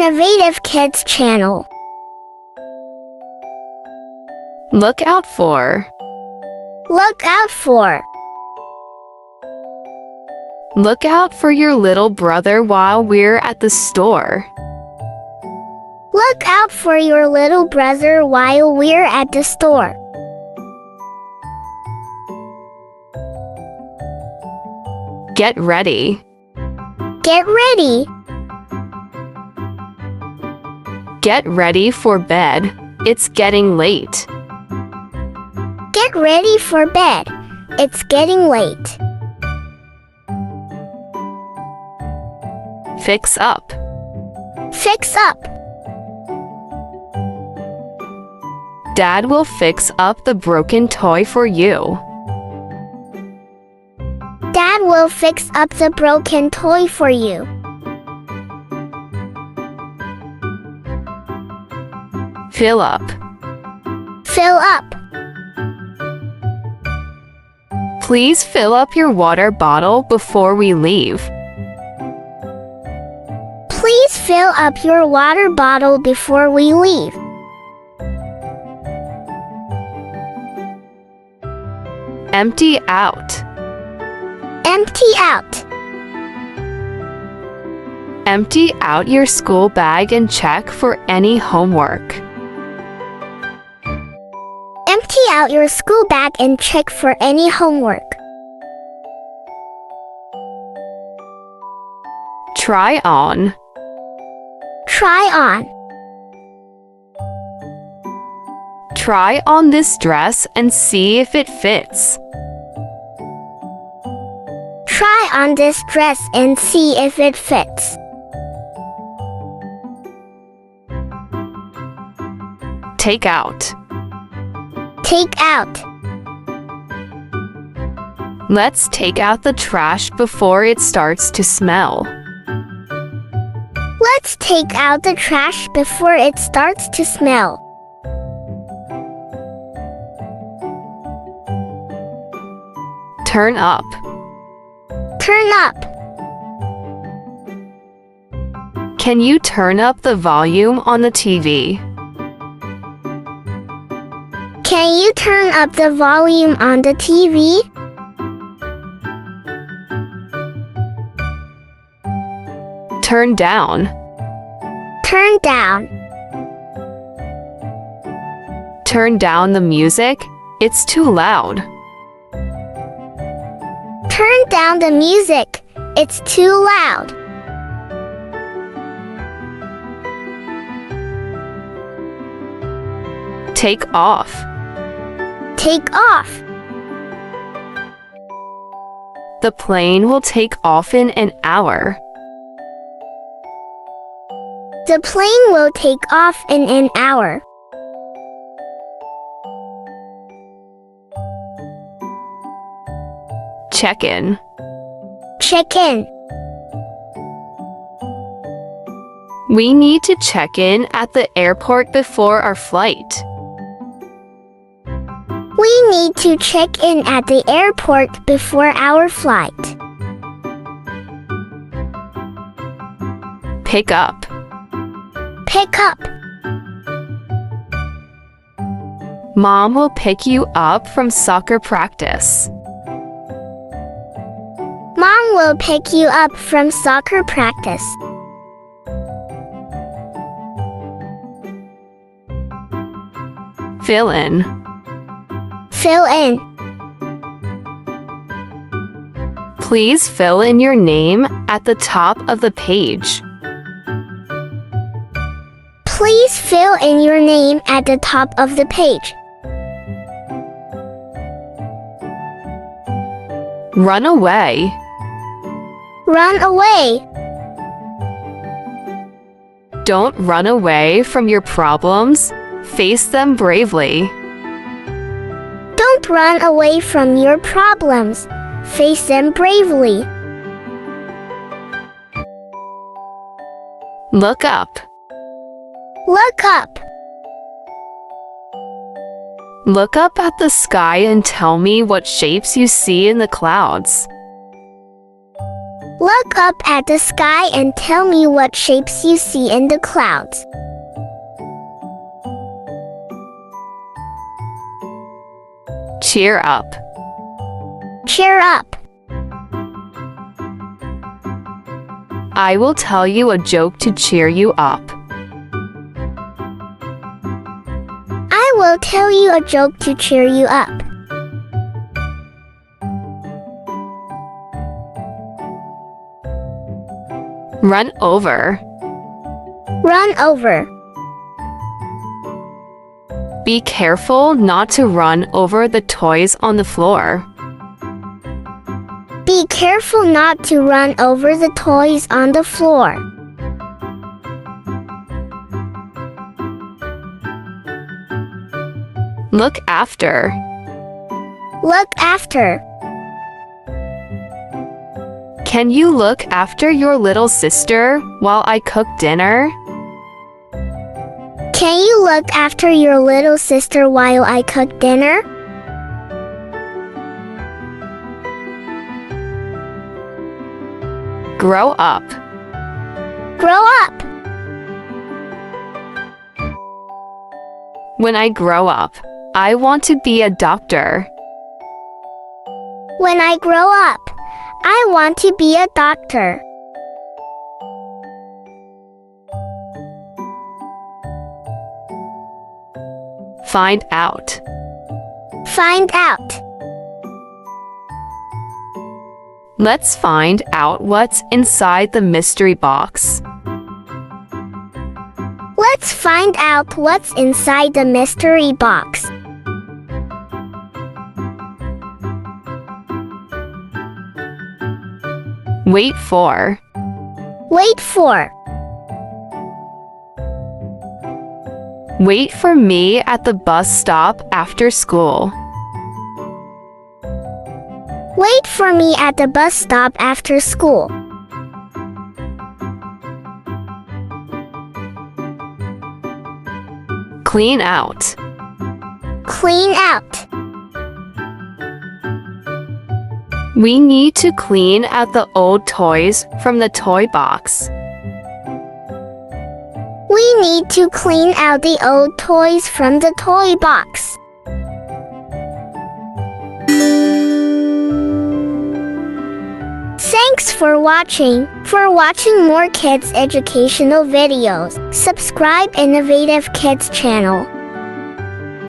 Innovative Kids channel. Look out for. Look out for. Look out for your little brother while we're at the store. Look out for your little brother while we're at the store. Get ready. Get ready. Get ready for bed. It's getting late. Get ready for bed. It's getting late. Fix up. Fix up. Dad will fix up the broken toy for you. Dad will fix up the broken toy for you. Fill up. Fill up. Please fill up your water bottle before we leave. Please fill up your water bottle before we leave. Empty out. Empty out. Empty out your school bag and check for any homework. Empty out your school bag and check for any homework. Try on. Try on. Try on this dress and see if it fits. Try on this dress and see if it fits. Take out. Take out. Let's take out the trash before it starts to smell. Let's take out the trash before it starts to smell. Turn up. Turn up. Can you turn up the volume on the TV? Can you turn up the volume on the TV? Turn down. Turn down. Turn down the music. It's too loud. Turn down the music. It's too loud. Take off. Take off. The plane will take off in an hour. The plane will take off in an hour. Check in. Check in. We need to check in at the airport before our flight. We need to check in at the airport before our flight. Pick up. Pick up. Mom will pick you up from soccer practice. Mom will pick you up from soccer practice. Fill in. Fill in. Please fill in your name at the top of the page. Please fill in your name at the top of the page. Run away. Run away. Don't run away from your problems. Face them bravely. Don't run away from your problems. Face them bravely. Look up. Look up. Look up at the sky and tell me what shapes you see in the clouds. Look up at the sky and tell me what shapes you see in the clouds. Cheer up. Cheer up. I will tell you a joke to cheer you up. I will tell you a joke to cheer you up. Run over. Run over. Be careful not to run over the toys on the floor. Be careful not to run over the toys on the floor. Look after. Look after. Can you look after your little sister while I cook dinner? Can you look after your little sister while I cook dinner? Grow up. Grow up. When I grow up, I want to be a doctor. When I grow up, I want to be a doctor. Find out. Find out. Let's find out what's inside the mystery box. Let's find out what's inside the mystery box. Wait for. Wait for. Wait for me at the bus stop after school. Wait for me at the bus stop after school. Clean out. Clean out. We need to clean out the old toys from the toy box. We need to clean out the old toys from the toy box. Thanks for watching. For watching more kids educational videos, subscribe Innovative Kids channel.